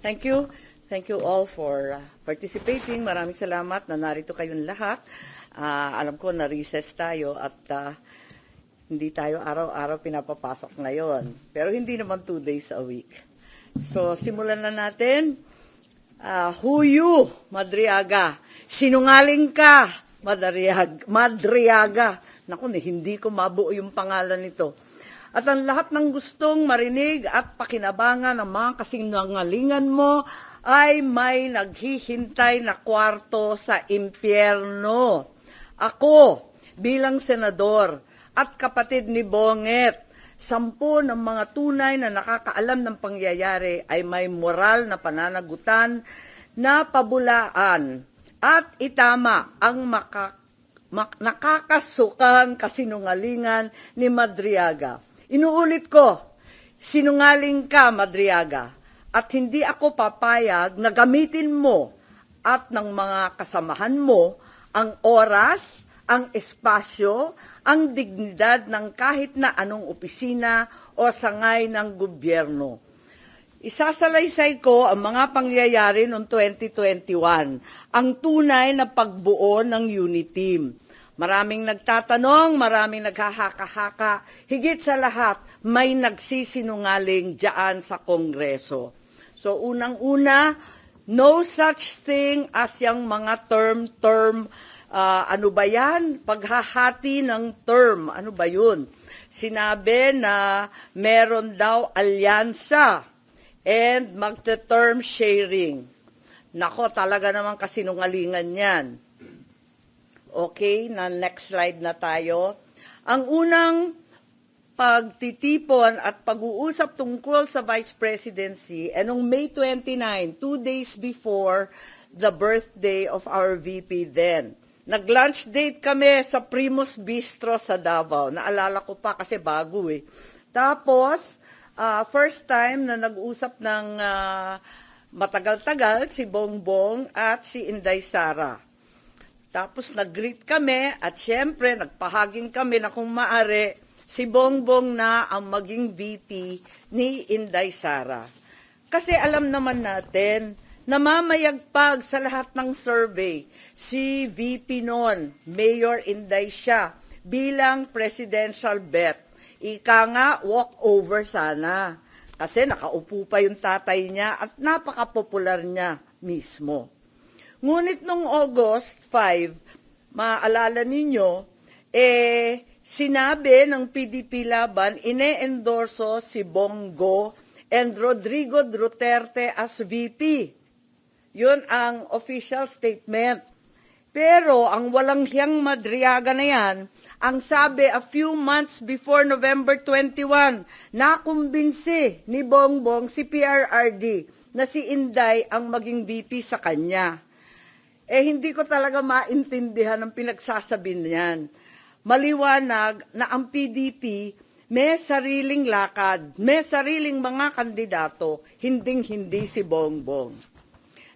Thank you. Thank you all for participating. Maraming salamat na narito kayong lahat. Alam ko na recess tayo at hindi tayo araw-araw pinapapasok ngayon. Pero hindi naman 2 days a week. So, simulan na natin. Huyu, Madriaga. Sinungaling ka, Madriaga. Naku, hindi ko mabuo yung pangalan nito. At ang lahat ng gustong marinig at pakinabangan ng mga kasinungalingan mo ay may naghihintay na kwarto sa impyerno. Ako, bilang senador at kapatid ni Bonget, 10 ng mga tunay na nakakaalam ng pangyayari ay may moral na pananagutan na pabulaan at itama ang nakakasukang kasinungalingan ni Madriaga. Inuulit ko, sinungaling ka, Madriaga, at hindi ako papayag na gamitin mo at ng mga kasamahan mo ang oras, ang espasyo, ang dignidad ng kahit na anong opisina o sangay ng gobyerno. Isasalaysay ko ang mga pangyayari noong 2021, ang tunay na pagbuo ng UNITEAM. Maraming nagtatanong, maraming naghahaka-haka, higit sa lahat, may nagsisinungaling diyan sa Kongreso. So unang-una, no such thing as yung mga term, ano ba yan? Paghahati ng term, ano ba yun? Sinabi na meron daw alyansa and magte-term sharing. Nako, talaga naman kasinungalingan yan. Okay, na next slide na tayo. Ang unang pagtitipon at pag-uusap tungkol sa Vice Presidency ay noong May 29, 2 days before the birthday of our VP then. Nag-lunch date kami sa Primus Bistro sa Davao. Naalala ko pa kasi bago eh. Tapos, first time na nag-usap ng matagal-tagal si Bongbong at si Inday Sara. Tapos nag-greet kami at syempre nagpahaging kami na kung maaari si Bongbong na ang maging VP ni Inday Sara. Kasi alam naman natin na mamayagpag sa lahat ng survey si VP noon, Mayor Inday siya, bilang presidential bet. Ika nga, walk-over sana. Kasi nakaupo pa yung tatay niya at napaka-popular niya mismo. Ngunit noong August 5, maaalala ninyo, sinabi ng PDP Laban, ine-endorso si Bongo and Rodrigo Duterte as VP. Yun ang official statement. Pero ang walang hiyang Madriaga na yan, ang sabi a few months before November 21, nakumbinsi ni Bongbong si PRRD na si Inday ang maging VP sa kanya. Hindi ko talaga maintindihan ang pinagsasabi niyan. Maliwanag na ang PDP may sariling lakad, may sariling mga kandidato, hinding-hindi si Bongbong.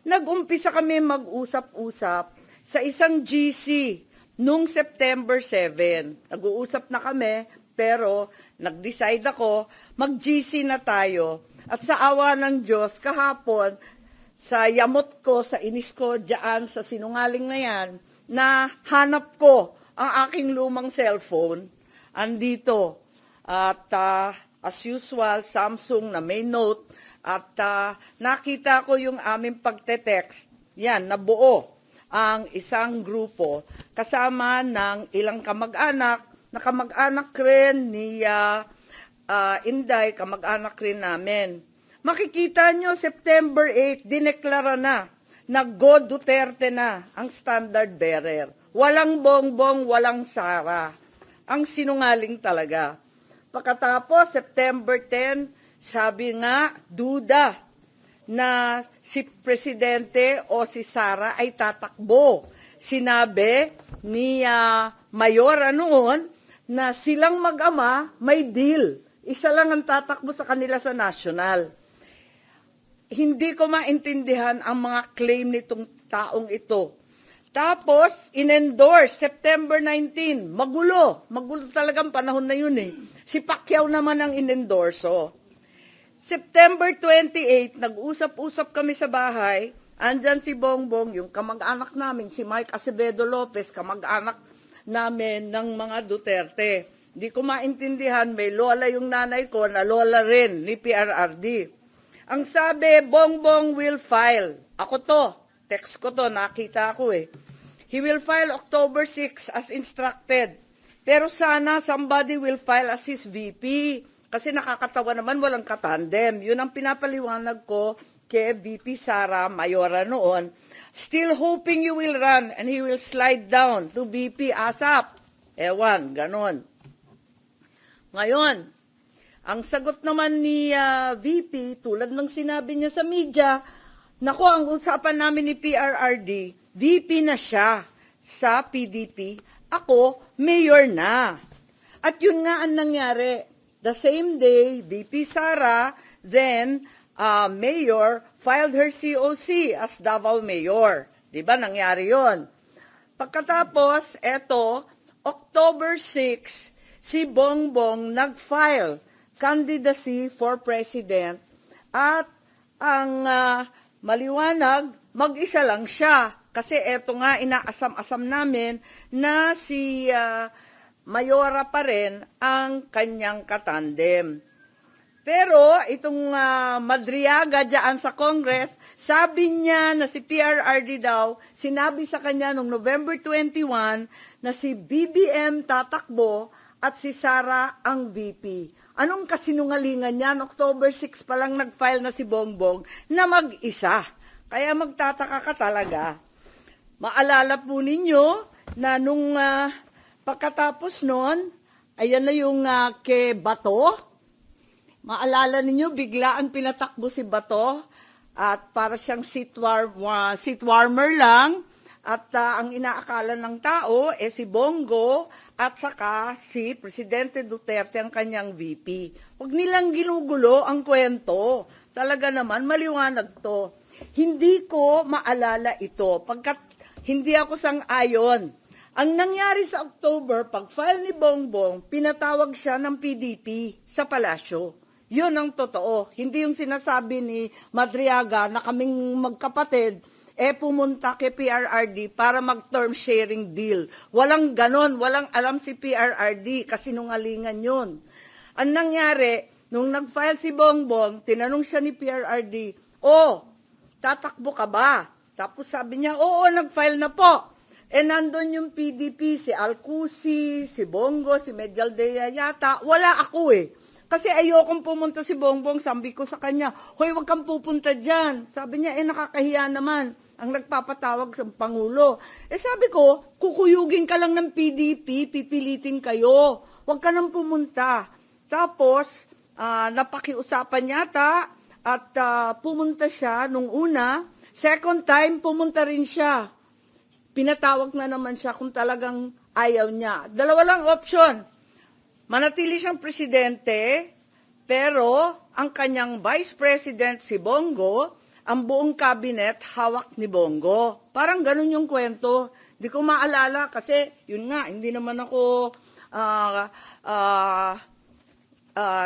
Nag-umpisa kami mag-usap-usap sa isang GC noong September 7. Nag-uusap na kami, pero nag-decide ako, mag-GC na tayo. At sa awa ng Diyos, kahapon, sa yamot ko, sa inis ko, dyan sa sinungaling na yan, na hanap ko ang aking lumang cellphone, andito. At as usual, Samsung na may note, at nakita ko yung aming pagte-text. Yan, nabuo ang isang grupo kasama ng ilang kamag-anak, na kamag-anak rin ni Inday, kamag-anak rin namin. Makikita nyo, September 8, dineklara na Go Duterte na ang standard bearer. Walang Bongbong, walang Sara. Ang sinungaling talaga. Pagkatapos, September 10, sabi nga, duda na si Presidente o si Sara ay tatakbo. Sinabi ni Mayora noon na silang mag-ama may deal. Isa lang ang tatakbo sa kanila sa national. Hindi ko maintindihan ang mga claim nitong taong ito. Tapos, in-endorse, September 19, magulo. Magulo talagang panahon na yun eh. Si Pacquiao naman ang in-endorso. September 28, nag-usap-usap kami sa bahay. Andyan si Bongbong, yung kamag-anak namin, si Mike Acevedo Lopez, kamag-anak namin ng mga Duterte. Hindi ko maintindihan, may lola yung nanay ko na lola rin ni PRRD. Ang sabi, Bongbong will file. Ako to, text ko to, nakita ko eh. He will file October 6 as instructed. Pero sana somebody will file as his VP. Kasi nakakatawa naman, walang katandem. Yun ang pinapaliwanag ko kay VP Sara Mayora noon. Still hoping you will run and he will slide down to VP ASAP. Ewan, ganon. Ngayon, ang sagot naman ni VP, tulad ng sinabi niya sa media, nako, ang usapan namin ni PRRD, VP na siya sa PDP, ako, mayor na. At yun nga ang nangyari. The same day, VP Sara, then mayor, filed her COC as Davao Mayor. Diba, nangyari yon. Pagkatapos, eto, October 6, si Bongbong nag-file candidacy for president at ang maliwanag, mag-isa lang siya. Kasi eto nga, inaasam-asam namin na si Mayora pa rin ang kanyang katandem. Pero itong Madriaga dyan sa Congress, sabi niya na si PRRD daw, sinabi sa kanya noong November 21 na si BBM tatakbo at si Sara ang VP. Anong kasinungalingan niyan? October 6 pa lang nag-file na si Bongbong na mag-isa. Kaya magtataka ka talaga. Maalala po ninyo na nung pagkatapos nun, ayan na yung kay Bato. Maalala ninyo, bigla ang pinatakbo si Bato at para siyang seat warmer lang. At ang inaakala ng tao, si Bongo at saka si Presidente Duterte ang kanyang VP. Huwag nilang ginugulo ang kwento. Talaga naman, maliwanag to. Hindi ko maalala ito. Pagkat hindi ako sang-ayon. Ang nangyari sa October, pag-file ni Bongbong, pinatawag siya ng PDP sa palasyo. Yun ang totoo. Hindi yung sinasabi ni Madriaga na kaming magkapatid, pumunta kay PRRD para mag-term sharing deal. Walang ganon, walang alam si PRRD, kasi nungalingan yun. Ang nangyari, nung nag-file si Bongbong, tinanong siya ni PRRD, tatakbo ka ba? Tapos sabi niya, oo, nag-file na po. Nandun yung PDP, si Alcusi, si Bongo, si Medialdea yata. Wala ako Kasi ayokong pumunta si Bongbong, sabi ko sa kanya, hoy, wag kang pupunta dyan. Sabi niya, nakakahiya naman ang nagpapatawag sa Pangulo. Sabi ko, kukuyugin ka lang ng PDP, pipilitin kayo. Wag ka nang pumunta. Tapos, napakiusapan yata at pumunta siya nung una. Second time, pumunta rin siya. Pinatawag na naman siya kung talagang ayaw niya. Dalawa lang option. Manatili siyang presidente, pero ang kanyang vice president si Bongo, ang buong cabinet hawak ni Bongo. Parang ganun yung kwento. Di ko maalala kasi yun nga, hindi naman ako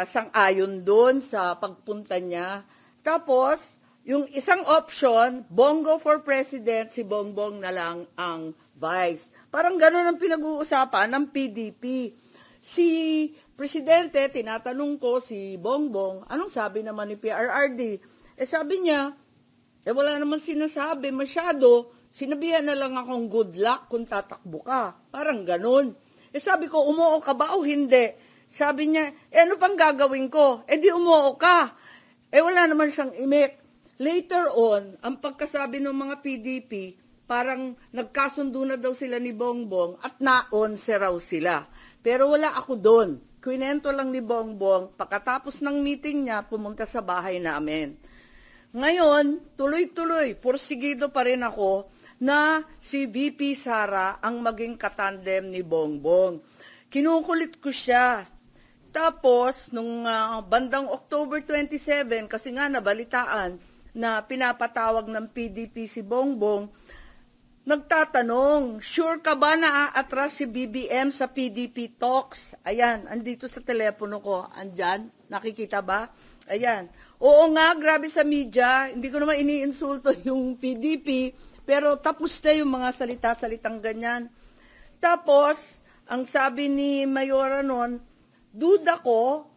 sang-ayon doon sa pagpunta niya. Tapos, yung isang option, Bongo for president, si Bongbong na lang ang vice. Parang gano'n ang pinag-uusapan ng PDP. Si Presidente, tinatanong ko si Bongbong, anong sabi naman ni PRRD? Sabi niya, wala naman sinasabi masyado, sinabihan na lang akong good luck kung tatakbo ka. Parang gano'n. Sabi ko, umuo ka ba o hindi? Sabi niya, ano pang gagawin ko? Di umuo ka. Wala naman siyang imik. Later on, ang pagkasabi ng mga PDP, parang nagkasundo na daw sila ni Bongbong at na-onse raw sila. Pero wala ako doon. Kwinento lang ni Bongbong, pagkatapos ng meeting niya, pumunta sa bahay namin. Ngayon, tuloy-tuloy, pursigido pa rin ako na si VP Sara ang maging katandem ni Bongbong. Kinukulit ko siya. Tapos, nung bandang October 27, kasi nga nabalitaan, na pinapatawag ng PDP si Bongbong, nagtatanong, sure ka ba na aatras si BBM sa PDP talks? Ayan, andito sa telepono ko. Andyan, nakikita ba? Ayan. Oo nga, grabe sa media. Hindi ko naman iniinsulto yung PDP, pero tapos na yung mga salita-salitang ganyan. Tapos, ang sabi ni Mayora noon, duda ko,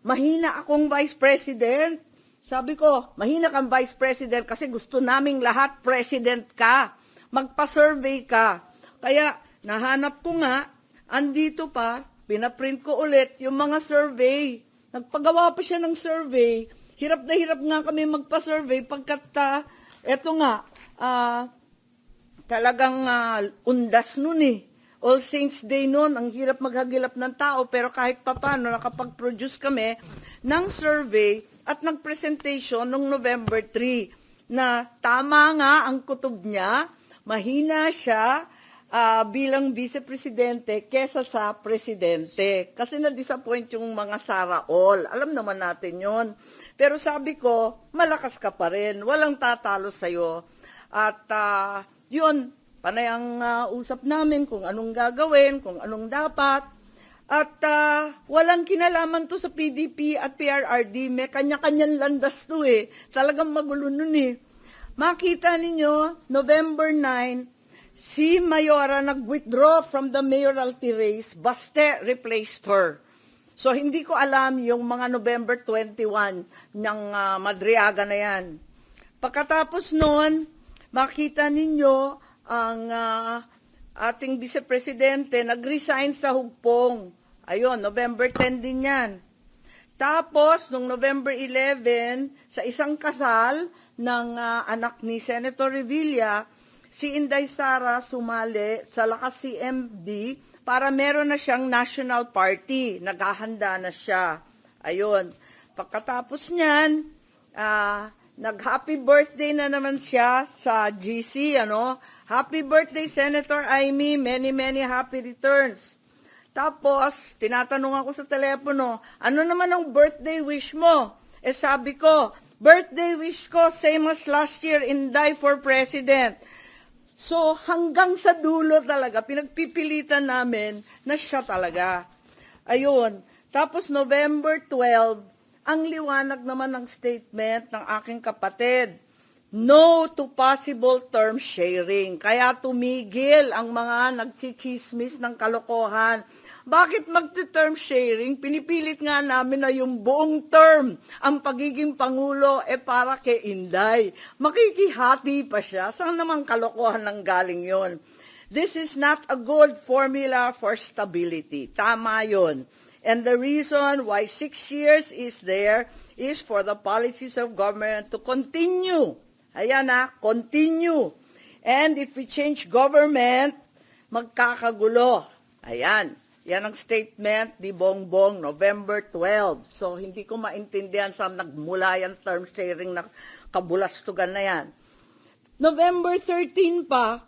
mahina akong Vice President. Sabi ko, mahina kang Vice President kasi gusto naming lahat President ka. Magpa-survey ka. Kaya, nahanap ko nga, andito pa, pinaprint ko ulit yung mga survey. Nagpagawa pa siya ng survey. Hirap na hirap nga kami magpa-survey pagkat, eto nga, talagang undas nun eh. All Saints Day noon, ang hirap maghagilap ng tao, pero kahit papano nakapag-produce kami ng survey at nag-presentation noong November 3 na tama nga ang kutob niya, mahina siya bilang vice-presidente kesa sa presidente. Kasi na-disappoint yung mga Sara All. Alam naman natin yon. Pero sabi ko, malakas ka pa rin. Walang tatalo sa'yo. At yun, panay ang usap namin kung anong gagawin, kung anong dapat. At walang kinalaman to sa PDP at PRRD. May kanya-kanyang landas to eh. Talagang magulo nun eh. Makita ninyo, November 9, si Mayora nag-withdraw from the mayoralty race, Baste replaced her. So hindi ko alam yung mga November 21 ng Madriaga na yan. Pagkatapos noon, makita ninyo ang ating vice-presidente nag-resign sa Hugpong. Ayun, November 10 din yan. Tapos, noong November 11, sa isang kasal ng anak ni Senator Revilla, si Inday Sara sumali sa Lakas CMD para meron na siyang national party. Naghahanda na siya. Ayun. Pagkatapos niyan, nag-happy birthday na naman siya sa GC. Happy birthday, Senator Amy. Many, many happy returns. Tapos, tinatanong ako sa telepono, ano naman ang birthday wish mo? Sabi ko, birthday wish ko, same as last year, Inday for President. So, hanggang sa dulo talaga, pinagpipilitan namin na siya talaga. Ayun. Tapos, November 12, ang liwanag naman ng statement ng aking kapatid, no to possible term sharing. Kaya tumigil ang mga nagchichismis ng kalokohan. Bakit magti-term sharing? Pinipilit nga namin na yung buong term, ang pagiging Pangulo, para kay Inday. Makikihati pa siya. Saan naman kalokohan ng galing yon? This is not a good formula for stability. Tama yon. And the reason why 6 years is there is for the policies of government to continue. Ayan continue. And if we change government, magkakagulo. Ayan. Yan ang statement ni Bongbong, November 12. So, hindi ko maintindihan saan nagmula yan term sharing na kabulastugan na yan. November 13 pa,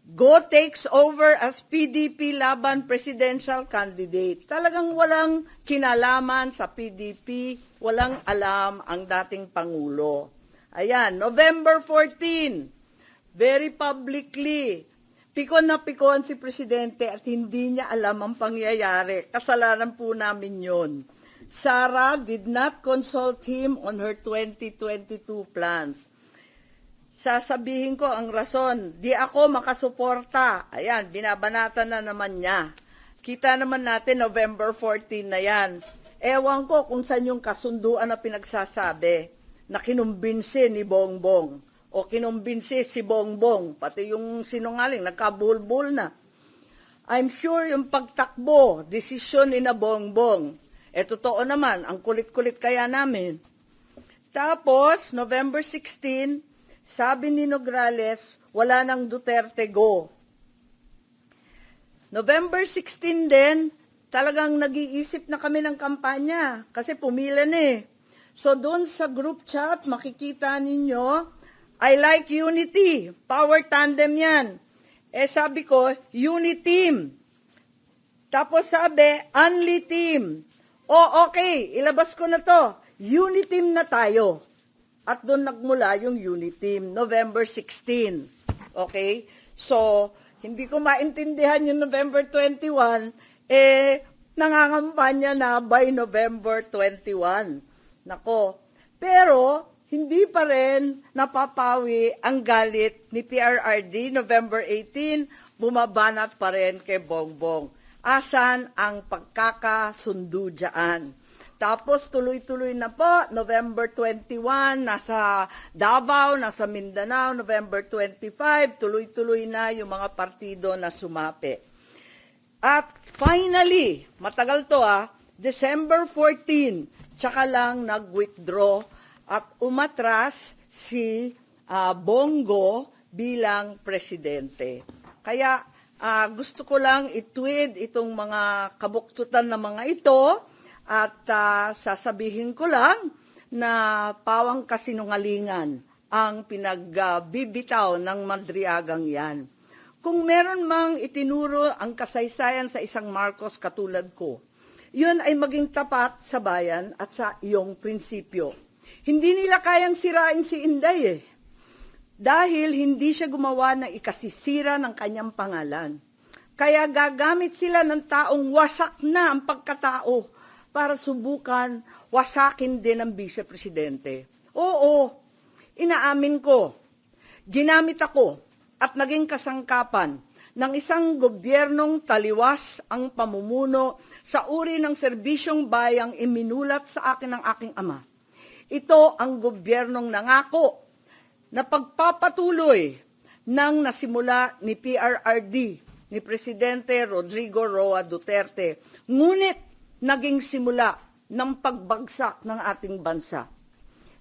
Go takes over as PDP laban presidential candidate. Talagang walang kinalaman sa PDP, walang alam ang dating Pangulo. Ayan, November 14, very publicly, pikon na pikon si Presidente at hindi niya alam ang pangyayari. Kasalanan po namin yon. Sara did not consult him on her 2022 plans. Sasabihin ko ang rason, di ako makasuporta. Ayan, binabanatan na naman niya. Kita naman natin November 14 na yan. Ewan ko kung saan yung kasunduan na pinagsasabi na kinumbinsi ni Bongbong o kinumbinsi si Bongbong, pati yung sinungaling, nagkabulbul na. I'm sure yung pagtakbo, desisyon ni na Bongbong. Totoo naman, ang kulit-kulit kaya namin. Tapos, November 16, sabi ni Nograles, wala nang Duterte go. November 16 din, talagang nag-iisip na kami ng kampanya kasi pumila na eh. So doon sa group chat, makikita ninyo, I like unity, power tandem yan. Sabi ko, uniteam. Tapos sabi, only team. Okay, ilabas ko na to. Uniteam na tayo. At doon nagmula yung unit team, November 16. Okay? So, hindi ko maintindihan yung November 21, nangangampanya na by November 21. Nako. Pero, hindi pa rin napapawi ang galit ni PRRD. November 18, bumabanat pa rin kay Bongbong. Asan ang pagkakasundo dyan? Tapos tuloy-tuloy na po, November 21, nasa Davao, nasa Mindanao, November 25, tuloy-tuloy na yung mga partido na sumapi. At finally, matagal to December 14, tsaka lang nag-withdraw at umatras si Bongo bilang presidente. Kaya gusto ko lang i-tweet itong mga kabuktutan na mga ito at sasabihin ko lang na pawang kasinungalingan ang pinagbibitaw ng Madriagang yan. Kung meron mang itinuro ang kasaysayan sa isang Marcos katulad ko, yun ay maging tapat sa bayan at sa iyong prinsipyo. Hindi nila kayang sirain si Inday dahil hindi siya gumawa ng ikasisira ng kanyang pangalan. Kaya gagamit sila ng taong wasak na ang pagkatao para subukan wasakin din ang vice-presidente. Oo, inaamin ko, ginamit ako at naging kasangkapan ng isang gobyernong taliwas ang pamumuno sa uri ng serbisyong bayang iminulat sa akin ng aking ama. Ito ang gobyernong nangako na pagpapatuloy ng nasimula ni PRRD, ni Presidente Rodrigo Roa Duterte. Ngunit naging simula ng pagbagsak ng ating bansa.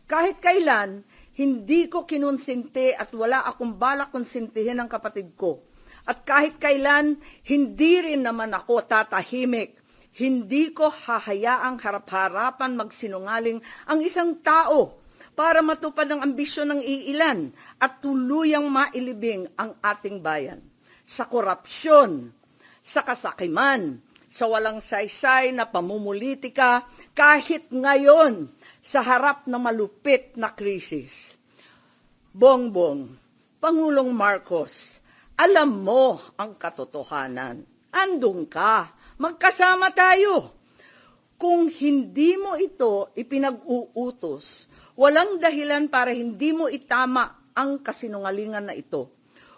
Kahit kailan, hindi ko kinonsente at wala akong balak konsintihin ang kapatid ko. At kahit kailan, hindi rin naman ako tatahimik. Hindi ko hahayaang harap-harapan magsinungaling ang isang tao para matupad ang ambisyon ng iilan at tuluyang mailibing ang ating bayan. Sa korupsyon, sa kasakiman, sa walang saysay na pamumulitika, kahit ngayon sa harap ng malupit na krisis. Bongbong, Pangulong Marcos, alam mo ang katotohanan. Andun ka, magkasama tayo. Kung hindi mo ito ipinag-uutos, walang dahilan para hindi mo itama ang kasinungalingan na ito.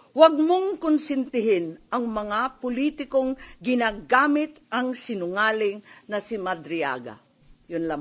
Huwag mong konsintihin ang mga politikong ginagamit ang sinungaling na si Madriaga. Yun lang.